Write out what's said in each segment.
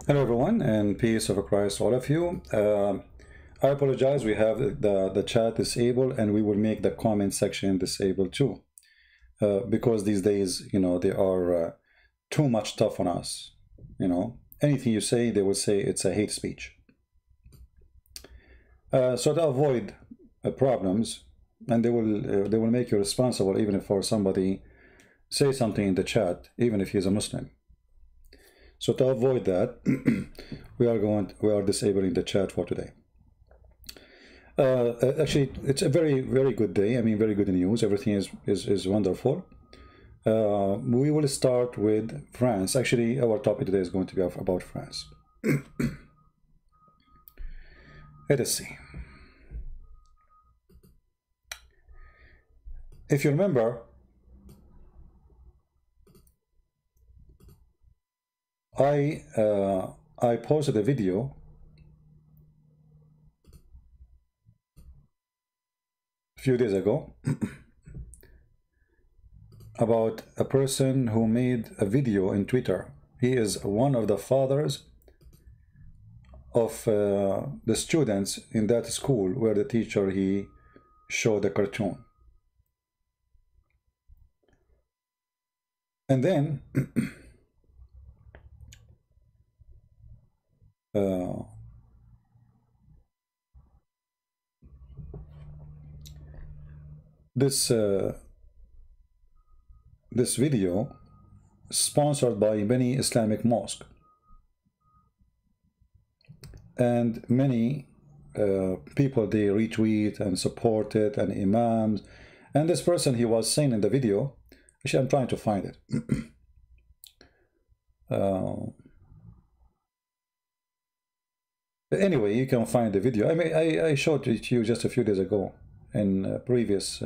Hello everyone, and peace of Christ all of you. I apologize, we have the chat disabled, and we will make the comment section disabled too, because these days, they are too much tough on us. Anything you say, they will say it's a hate speech. So to avoid problems, and they will make you responsible even if for somebody say something in the chat, even if he's a Muslim. So to avoid that, we are disabling the chat for today. Actually, it's a very, very good day. I mean, very good news. Everything is wonderful. We will start with France. Actually, our topic today is going to be about France. Let us see. If you remember, I posted a video a few days ago about a person who made a video in Twitter. He is one of the fathers of the students in that school where the teacher he showed the cartoon. And then this video sponsored by many Islamic mosques and many people, they retweet and support it, and imams. And this person, he was saying in the video, actually I'm trying to find it. Anyway, you can find the video. I mean, I showed it to you just a few days ago in a previous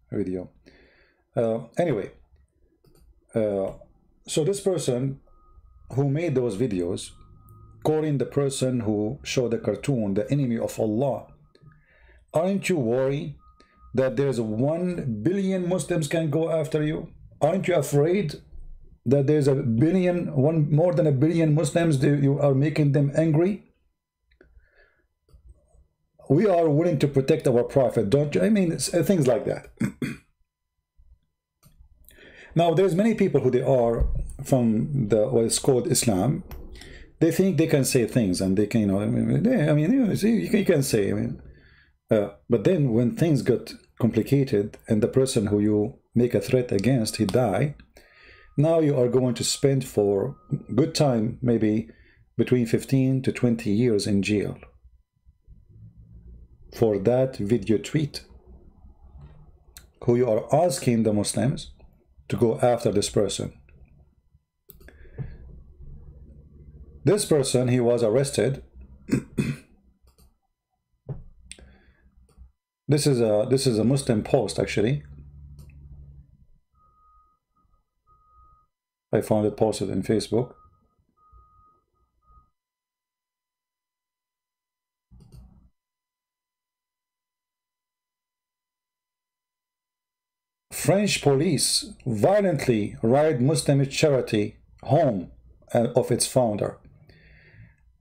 video. Anyway, so this person who made those videos, calling the person who showed the cartoon the enemy of Allah, aren't you worried that there's 1 billion Muslims can go after you? Aren't you afraid that there's more than a billion Muslims, you are making them angry? We are willing to protect our prophet, don't you? I mean, things like that. Now, there's many people who they are from what is called Islam. They think they can say things, and they can, you can say, but then when things got complicated and the person who you make a threat against, he died, now you are going to spend for good time, maybe between 15 to 20 years in jail for that video tweet, who you are asking the Muslims to go after this person. This person, he was arrested. This is a Muslim post, actually. I found it posted in Facebook. French police violently raid Muslim charity home of its founder.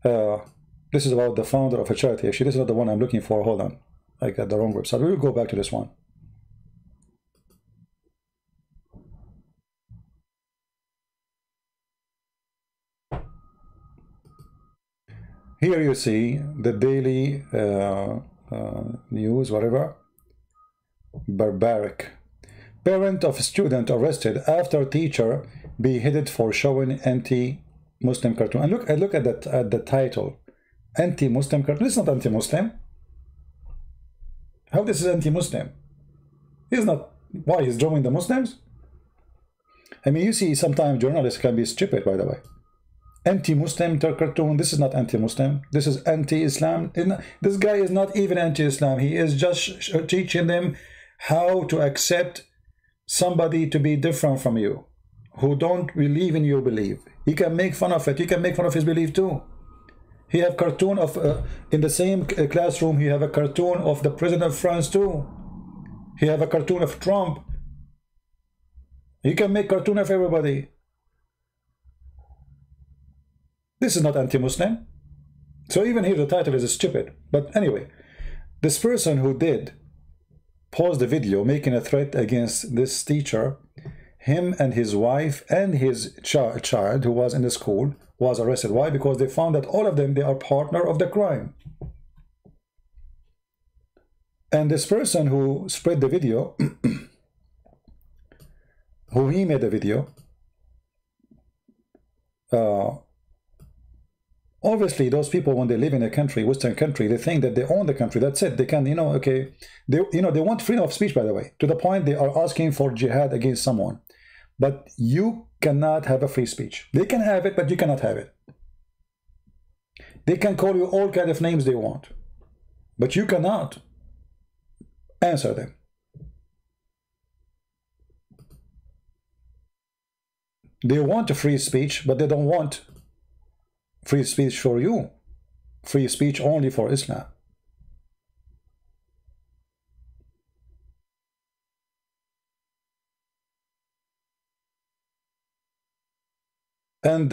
This is about the founder of a charity. Actually, this is not the one I'm looking for. Hold on. I got the wrong website. We will go back to this one. Here you see the daily news, whatever. Barbaric. Parent of student arrested after teacher beheaded for showing anti-Muslim cartoon. And look at that, at the title, anti-Muslim cartoon. This is not anti-Muslim. How this is anti-Muslim? He's not. Why? He's drawing the Muslims? I mean, you see, sometimes journalists can be stupid, by the way. Anti-Muslim cartoon. This is not anti-Muslim. This is anti-Islam. This guy is not even anti-Islam. He is just teaching them how to accept somebody to be different from you, who don't believe in your belief. He can make fun of it. You can make fun of his belief too. He have cartoon of in the same classroom. He have a cartoon of the president of France too. He have a cartoon of Trump. He can make cartoon of everybody. This is not anti-Muslim. So even here the title is stupid. But anyway, this person who did post the video making a threat against this teacher, him and his wife and his child who was in the school was arrested. Why? Because they found that all of them, they are partner of the crime. And this person who spread the video, who he made the video, obviously those people, when they live in a country, Western country, they think that they own the country. That's it. They can, you know, okay, they want freedom of speech, by the way, to the point they are asking for jihad against someone. But you cannot have a free speech. They can have it, but you cannot have it. They can call you all kind of names they want, but you cannot answer them. They want a free speech, but they don't want free speech for you. Free speech only for Islam. And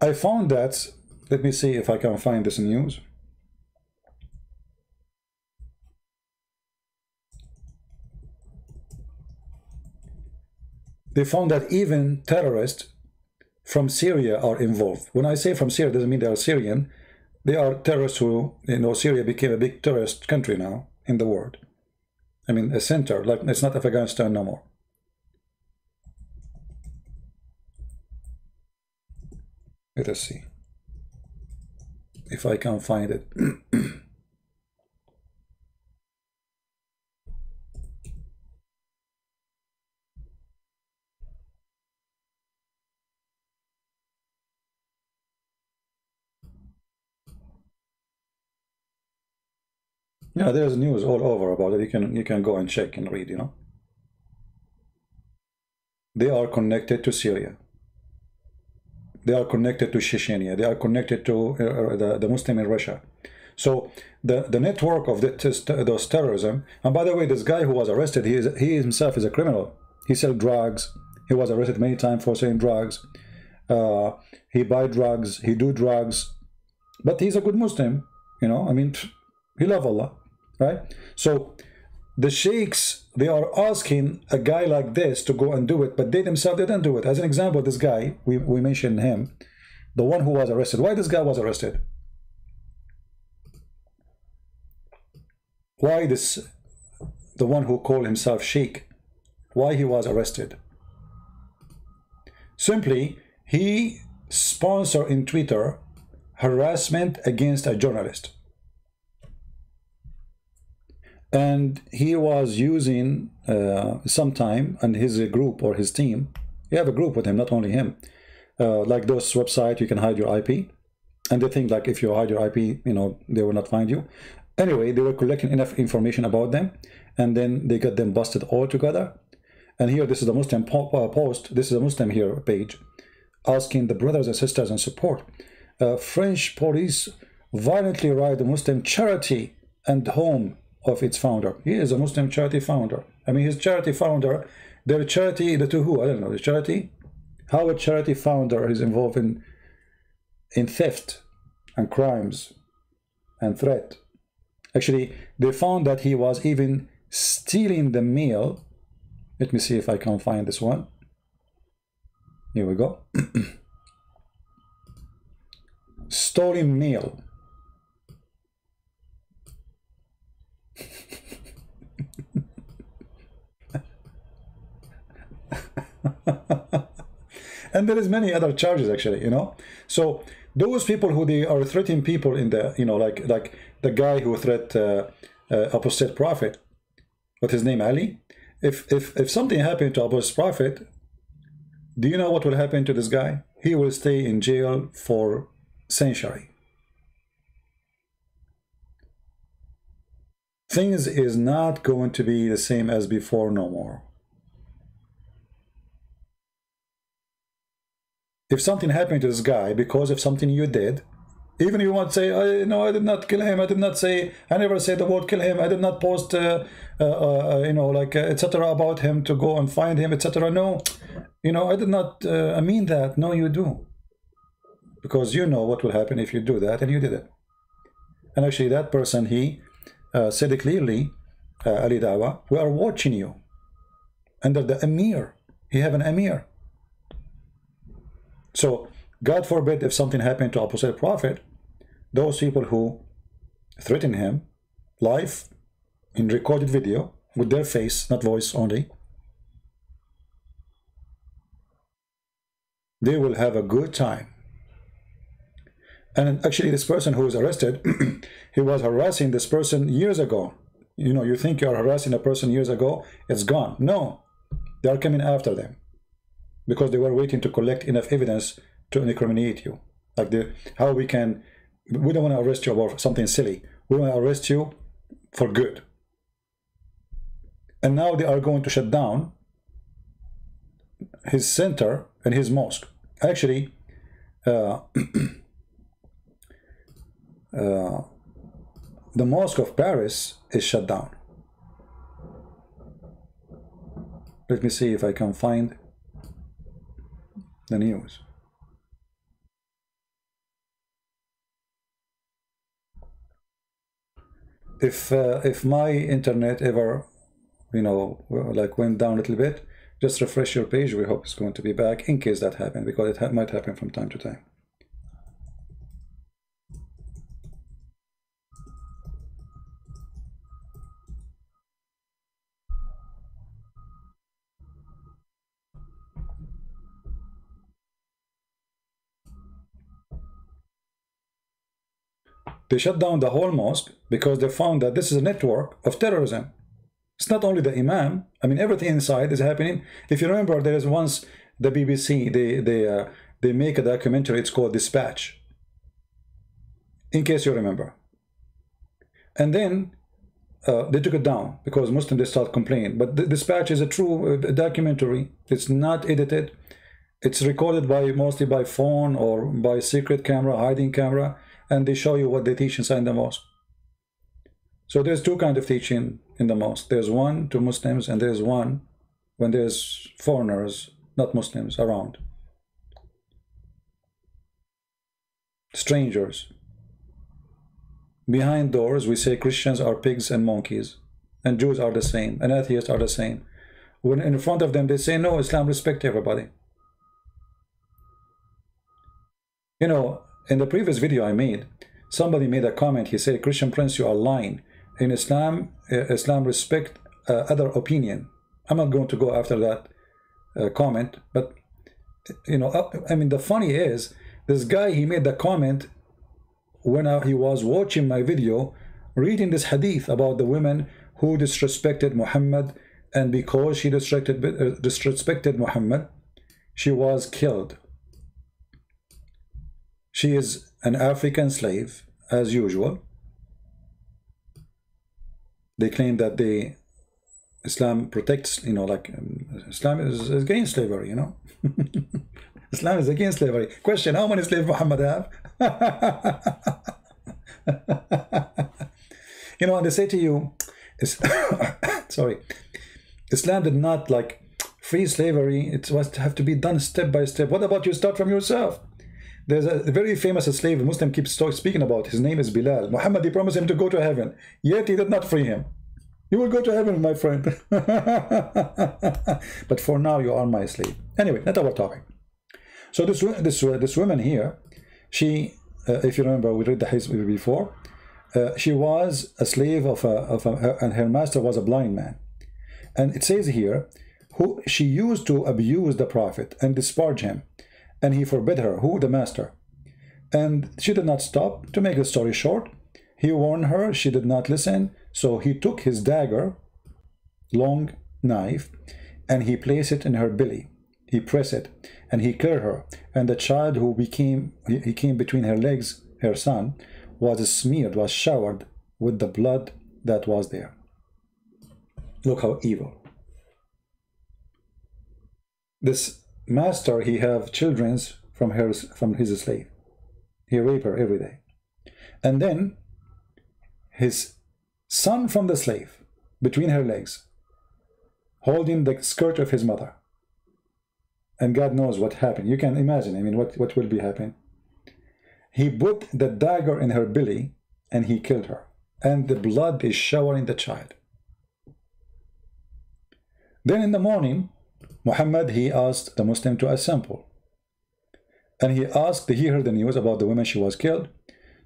I found that, let me see if I can find this news. They found that even terrorists from Syria are involved. When I say from Syria, it doesn't mean they are Syrian. They are terrorists who, you know, Syria became a big terrorist country now in the world. I mean, a center, like it's not Afghanistan no more. Let us see if I can find it. Yeah, there's news all over about it. You can go and check and read, you know. They are connected to Syria. They are connected to Chechnya. They are connected to the Muslim in Russia. So the network of those terrorism, and by the way, this guy who was arrested, he himself is a criminal. He sells drugs. He was arrested many times for selling drugs. He buy drugs. He do drugs. But he's a good Muslim, you know. I mean, he love Allah, right? So the sheikhs, they are asking a guy like this to go and do it, but they themselves didn't do it. As an example, this guy, we mentioned him, the one who was arrested. Why this guy was arrested? Why the one who called himself sheikh, why he was arrested? Simply, he sponsored in Twitter harassment against a journalist. And he was using some time, and his group or his team, you have a group with him, not only him, like those websites, you can hide your IP, and they think like if you hide your IP, you know, they will not find you. Anyway, they were collecting enough information about them, and then they got them busted all together. And here, this is the Muslim post, this is a Muslim here page, asking the brothers and sisters and support. French police violently raid the Muslim charity and home of its founder. He is a Muslim charity founder. I mean, his charity founder, their charity, the to who? I don't know, the charity? How a charity founder is involved in theft and crimes and threat. Actually, they found that he was even stealing the mail. Let me see if I can find this one. Here we go. Stolen mail. And there is many other charges, actually, you know. So those people who they are threatening people in the, you know, like the guy who threat apostate prophet, what's his name, Ali? If something happened to apostate prophet, do you know what will happen to this guy? He will stay in jail for century. Things is not going to be the same as before no more. If something happened to this guy because of something you did, Even if you want to say, no, I did not kill him, I did not say, I never said the word kill him, I did not post, you know, like, etc. about him to go and find him, etc. No, you know, I did not mean that. No, you do. Because you know what will happen if you do that, and you did it. And actually, that person, he said it clearly, Ali Dawa, we are watching you under the Amir. You have an Amir. So, God forbid if something happened to Apostle Prophet, those people who threaten him live in recorded video with their face, not voice only, they will have a good time. And actually, this person who was arrested, he was harassing this person years ago. You know, you think you are harassing a person years ago, it's gone. No, they are coming after them because they were waiting to collect enough evidence to incriminate you. Like how we don't want to arrest you about something silly. We want to arrest you for good. And now they are going to shut down his center and his mosque. Actually, the mosque of Paris is shut down. Let me see if I can find the news. If my internet ever, you know, like went down a little bit, just refresh your page. We hope it's going to be back in case that happened, because it might happen from time to time. They shut down the whole mosque because they found that this is a network of terrorism. It's not only the imam. I mean, everything inside is happening. If you remember, there is once the BBC, they make a documentary. It's called Dispatch. In case you remember. And then they took it down because Muslims, they start complaining. But the Dispatch is a true documentary. It's not edited. It's recorded mostly by phone or by secret camera, hiding camera. And they show you what they teach inside the mosque. So there's two kinds of teaching in the mosque. There's one to Muslims, and there's one when there's foreigners, not Muslims, around. Strangers. Behind doors, we say Christians are pigs and monkeys, and Jews are the same, and atheists are the same. When in front of them, they say, no, Islam respects everybody. You know, in the previous video I made, somebody made a comment. He said, Christian Prince, you are lying. In Islam, Islam respect other opinion. I'm not going to go after that comment, but, you know, I mean, the funny is, this guy, he made the comment when he was watching my video, reading this hadith about the women who disrespected Muhammad, and because she disrespected Muhammad, she was killed. She is an African slave, as usual. They claim that Islam protects, you know, like Islam is against slavery, you know. Islam is against slavery. Question, how many slaves Muhammad have? You know, and they say to you, sorry, Islam did not like free slavery. It was to have to be done step by step. What about you start from yourself? There's a very famous slave, a Muslim keeps speaking about. His name is Bilal. Muhammad, he promised him to go to heaven, yet he did not free him. You will go to heaven, my friend. But for now, you are my slave. Anyway, not our topic. So this woman here, she, if you remember, we read the hadith before. She was a slave and her master was a blind man. And it says here, who she used to abuse the Prophet and disparage him. And he forbid her, who? The master. And she did not stop. To make the story short, he warned her, she did not listen, so he took his dagger, long knife, and he placed it in her belly. He pressed it, and he killed her. And the child who he came between her legs, her son, was smeared, was showered with the blood that was there. Look how evil. This master, he have children from his slave. He rape her every day. And then his son from the slave, between her legs, holding the skirt of his mother. And God knows what happened. You can imagine, I mean, what will be happening. He put the dagger in her belly and he killed her. And the blood is showering the child. Then in the morning, Muhammad, he asked the Muslim to assemble. And he heard the news about the woman she was killed.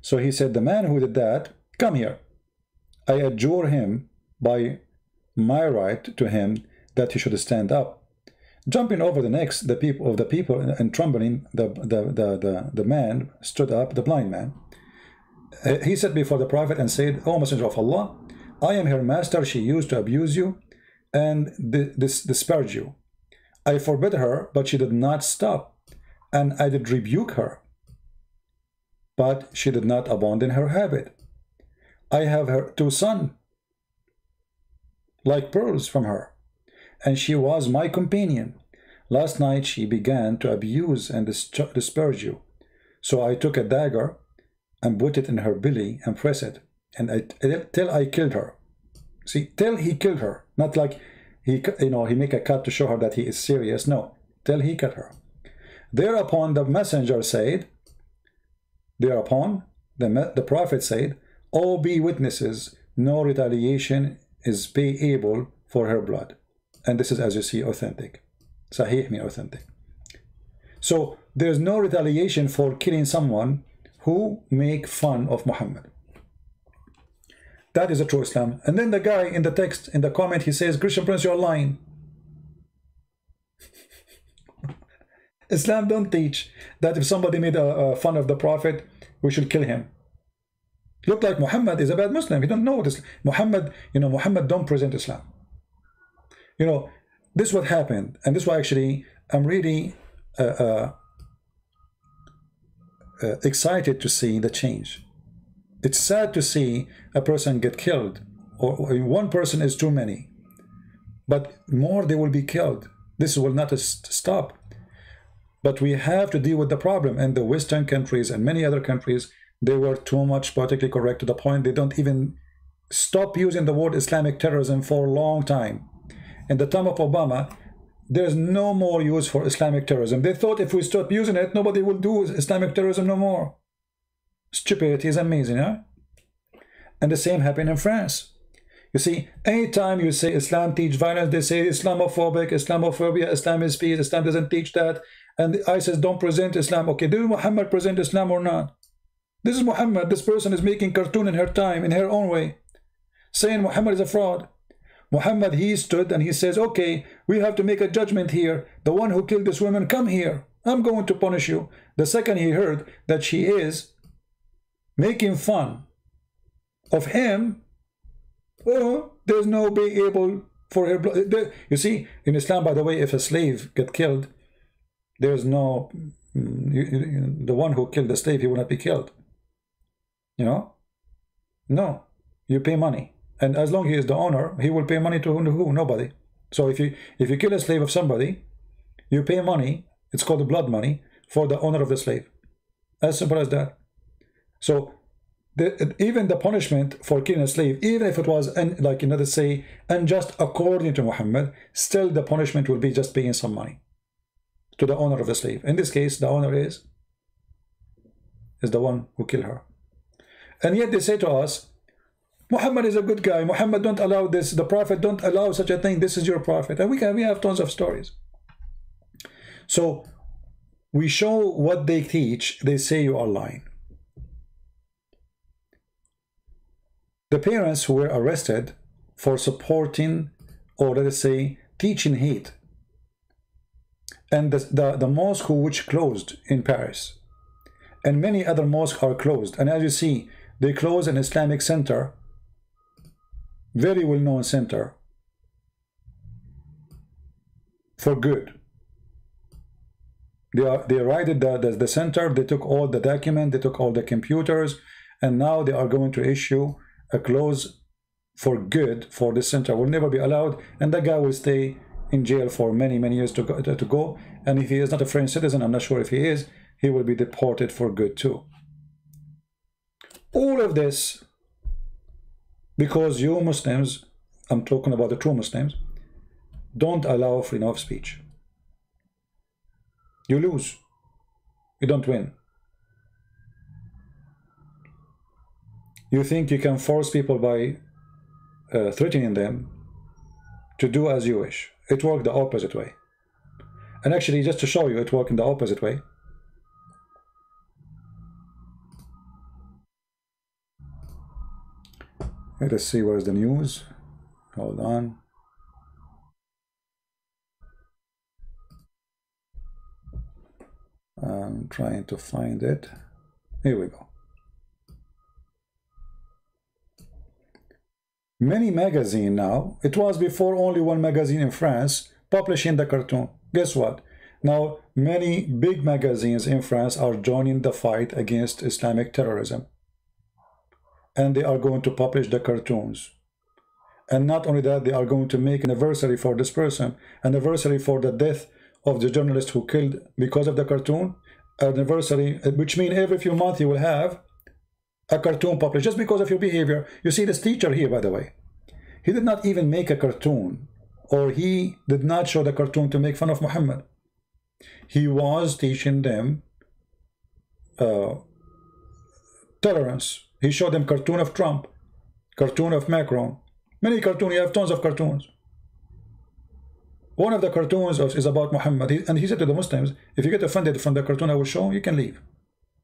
So he said, the man who did that, come here. I adjure him by my right to him that he should stand up. Jumping over the necks the people and trembling, the man stood up, the blind man. He said before the Prophet and said, O Messenger of Allah, I am her master. She used to abuse you and disparage you. I forbid her, but she did not stop. And I did rebuke her, but she did not abandon her habit. I have her 2 sons, like pearls from her, and she was my companion. Last night she began to abuse and disparage you. So I took a dagger and put it in her belly and pressed it, and till I killed her. See, till he killed her, not like he make a cut to show her that he is serious. No, till he killed her. Thereupon the messenger said, the Prophet said, all be witnesses, no retaliation is payable for her blood. And this is, as you see, authentic. Sahih means authentic. So there's no retaliation for killing someone who make fun of Muhammad. That is a true Islam. And then the guy in the text, in the comment, he says, Christian Prince, you're lying. Islam don't teach that if somebody made fun of the Prophet, we should kill him. Look like Muhammad is a bad Muslim. He don't know this. Muhammad, Muhammad don't present Islam. This is what happened, and this is why actually I'm really excited to see the change. It's sad to see a person get killed, or one person is too many, but more they will be killed. This will not stop. But we have to deal with the problem. And the Western countries and many other countries, they were too much politically correct to the point they don't even stop using the word Islamic terrorism for a long time. In the time of Obama, there's no more use for Islamic terrorism. They thought if we stop using it, nobody will do Islamic terrorism no more. Stupidity is amazing, huh? And the same happened in France. You see, anytime you say Islam teach violence, they say Islamophobic, Islamophobia, Islam is peace, Islam doesn't teach that. And ISIS don't present Islam. Okay, did Muhammad present Islam or not? This is Muhammad. This person is making cartoon in her time, in her own way, saying Muhammad is a fraud. Muhammad, he stood and he says, okay, we have to make a judgment here. The one who killed this woman, come here. I'm going to punish you. The second he heard that she is making fun of him, oh, there's no being able for her blood. You see, in Islam, by the way, if a slave get killed, there's no, the one who killed the slave, he will not be killed. No, you pay money. And as long as he is the owner, he will pay money to who? Nobody. So if you kill a slave of somebody, you pay money, it's called the blood money, for the owner of the slave. As simple as that. So even the punishment for killing a slave, even if it was, like another say, unjust according to Muhammad, still the punishment will be just paying some money to the owner of the slave. In this case, the owner is the one who killed her. And yet they say to us, Muhammad is a good guy. Muhammad don't allow this. The Prophet don't allow such a thing. This is your Prophet. And we have tons of stories. So we show what they teach. They say you are lying. The parents who were arrested for supporting, or let us say, teaching hate. And the mosque which closed in Paris. And many other mosques are closed. And as you see, they closed an Islamic center, very well-known center, for good. They raided the center, they took all the documents, they took all the computers, and now they are going to issue a close for good for this center. Will never be allowed, and that guy will stay in jail for many years to go. And if he is not a French citizen, I'm not sure if he is, he will be deported for good too. All of this because you Muslims, I'm talking about the true Muslims, don't allow freedom of speech. You lose. You don't win. You think you can force people by threatening them to do as you wish. It worked the opposite way. And actually, just to show you, it worked in the opposite way. Let us see where's the news. Hold on. I'm trying to find it. Here we go. Many magazines now, it was before only one magazine in France publishing the cartoon. Guess what? Now many big magazines in France are joining the fight against Islamic terrorism. And they are going to publish the cartoons. And not only that, they are going to make an anniversary for this person, anniversary for the death of the journalist who killed because of the cartoon, anniversary, which means every few months you will have a cartoon published just because of your behavior. You see this teacher here, by the way, he did not even make a cartoon, or he did not show the cartoon to make fun of Muhammad. He was teaching them tolerance. He showed them cartoon of Trump, cartoon of Macron, many cartoons. You have tons of cartoons. One of the cartoons is about Muhammad, and he said to the Muslims, if you get offended from the cartoon I will show, you can leave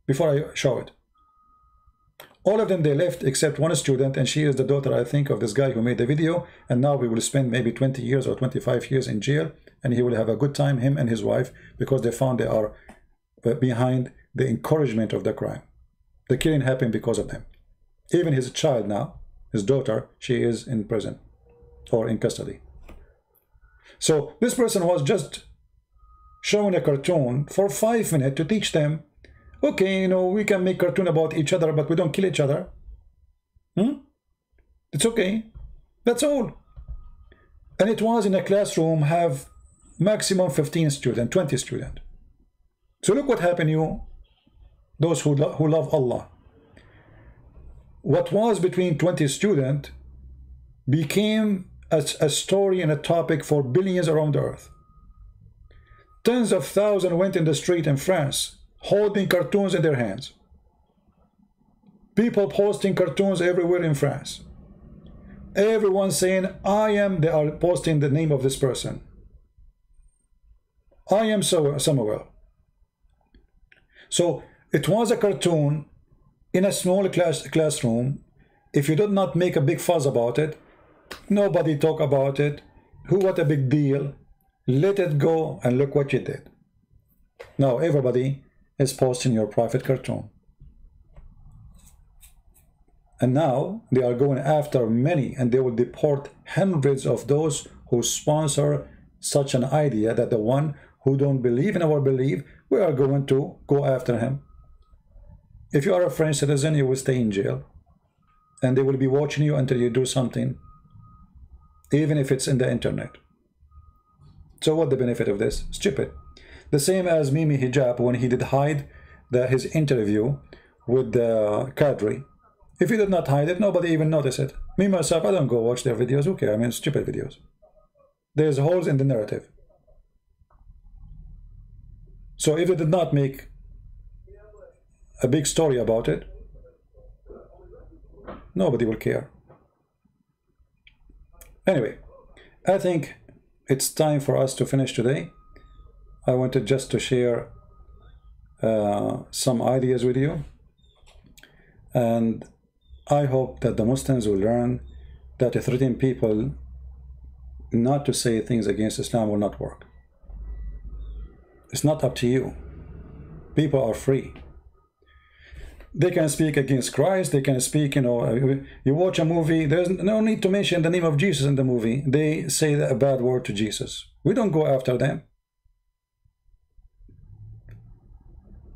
before I show it. All of them, they left except one student, and she is the daughter, I think, of this guy who made the video, and now we will spend maybe 20 years or 25 years in jail, and he will have a good time, him and his wife, because they found they are behind the encouragement of the crime. The killing happened because of them. Even his child now, his daughter, she is in prison or in custody. So this person was just showing a cartoon for 5 minutes to teach them, okay, you know, we can make cartoon about each other, but we don't kill each other. It's okay. That's all. And it was in a classroom, have maximum 15 students, 20 students. So look what happened, you, those who love Allah. What was between 20 students became a story and a topic for billions around the earth. Tens of thousands went in the street in France holding cartoons in their hands. People posting cartoons everywhere in France. Everyone saying, I am, they are posting the name of this person. I am Samuel. So it was a cartoon in a small classroom. If you did not make a big fuss about it, nobody talk about it. What a big deal. Let it go, and look what you did. Now everybody is posting your private cartoon. And now they are going after many, and they will deport hundreds of those who sponsor such an idea, that the one who don't believe in our belief, we are going to go after him. If you are a French citizen, you will stay in jail, and they will be watching you until you do something, even if it's in the internet. So what the benefit of this? Stupid. The same as Mimi Hijab, when he did hide his interview with the Qadri. If he did not hide it, nobody even noticed it. Me, myself, I don't go watch their videos. Who cares? I mean, stupid videos. There's holes in the narrative. So if they did not make a big story about it, nobody will care. Anyway, I think it's time for us to finish today. I wanted just to share some ideas with you, and I hope that the Muslims will learn that threatening people not to say things against Islam will not work. It's not up to you. People are free. They can speak against Christ. They can speak, you know, you watch a movie, there's no need to mention the name of Jesus in the movie. They say a bad word to Jesus. We don't go after them.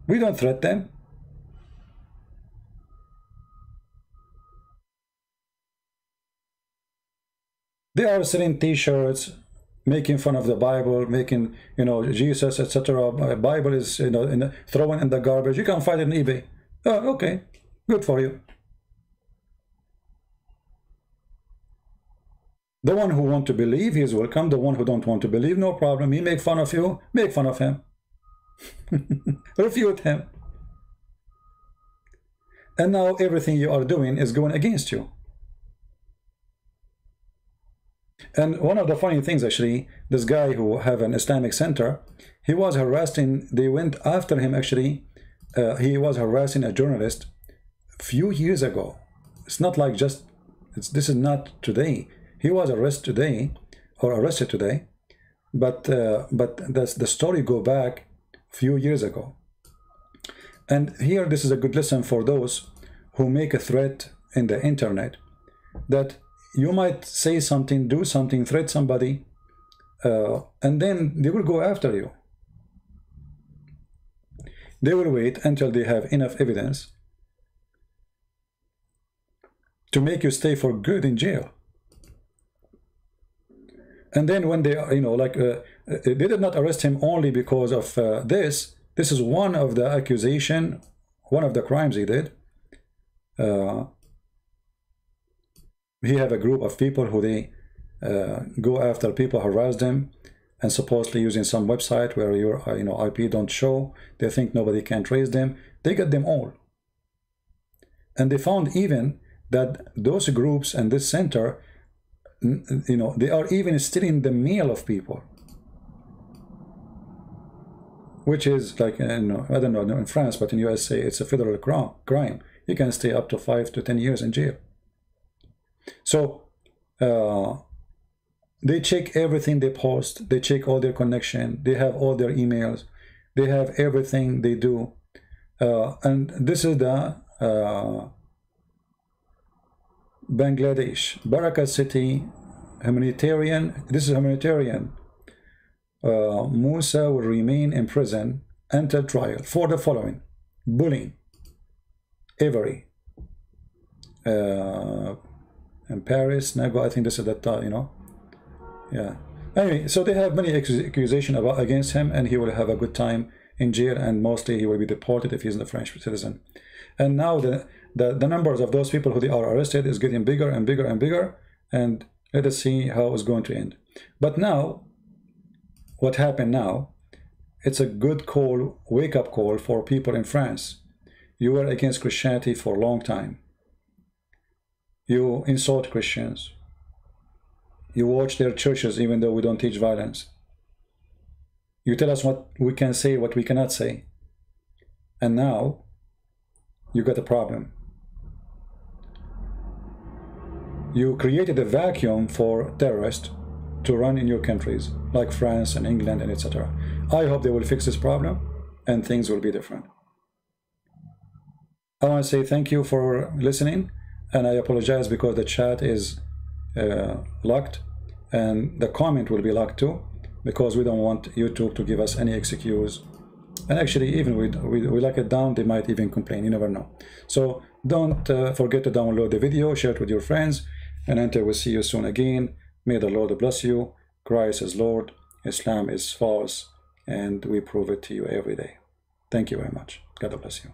We don't threaten them. They are selling t-shirts, making fun of the Bible, making, you know, Jesus, etc. Bible is, you know, thrown in the garbage. You can find it on eBay. Oh, okay, good for you. The one who want to believe, he is welcome. The one who don't want to believe, no problem. He make fun of you, make fun of him. Refute him. And now everything you are doing is going against you. And one of the funny things, actually, this guy who have an Islamic center, he was harassing, they went after him, actually. He was harassing a journalist a few years ago. It's not like just, this is not today. He was arrested today, but the story go back a few years ago. And here, this is a good lesson for those who make a threat in the internet, that you might say something, do something, threat somebody, and then they will go after you. They will wait until they have enough evidence to make you stay for good in jail. And then when they, you know, like, they did not arrest him only because of this. This is one of the accusation, one of the crimes he did. He have a group of people who they go after people, harass them, and supposedly using some website where your IP don't show. They think nobody can trace them. They get them all. And they found even that those groups and this center, they are even stealing the mail of people, which is like, I don't know in France, but in USA it's a federal crime. You can stay up to 5 to 10 years in jail. So they check everything they post, they check all their connection, they have all their emails, they have everything they do. And this is the Bangladesh, Baraka City, humanitarian. This is humanitarian. Musa will remain in prison until trial for the following: bullying, Avery, in Paris, Nago, I think this is that, yeah. Anyway, so they have many accusations against him, and he will have a good time in jail, and mostly he will be deported if he's a French citizen. And now the numbers of those people who they are arrested is getting bigger and bigger and bigger, and let us see how it's going to end. But now, what happened now, it's a good call, wake-up call for people in France. You were against Christianity for a long time. You insult Christians. You watch their churches even though we don't teach violence. You tell us what we can say, what we cannot say. And now, you got a problem. You created a vacuum for terrorists to run in your countries, like France and England and etc. I hope they will fix this problem and things will be different. I want to say thank you for listening, and I apologize because the chat is locked and the comment will be locked too, because we don't want YouTube to give us any excuse. And actually, even we lock it down, they might even complain. You never know. So don't forget to download the video, share it with your friends, and until we see you soon again, may the Lord bless you. Christ is Lord, Islam is false, and we prove it to you every day. Thank you very much. God bless you.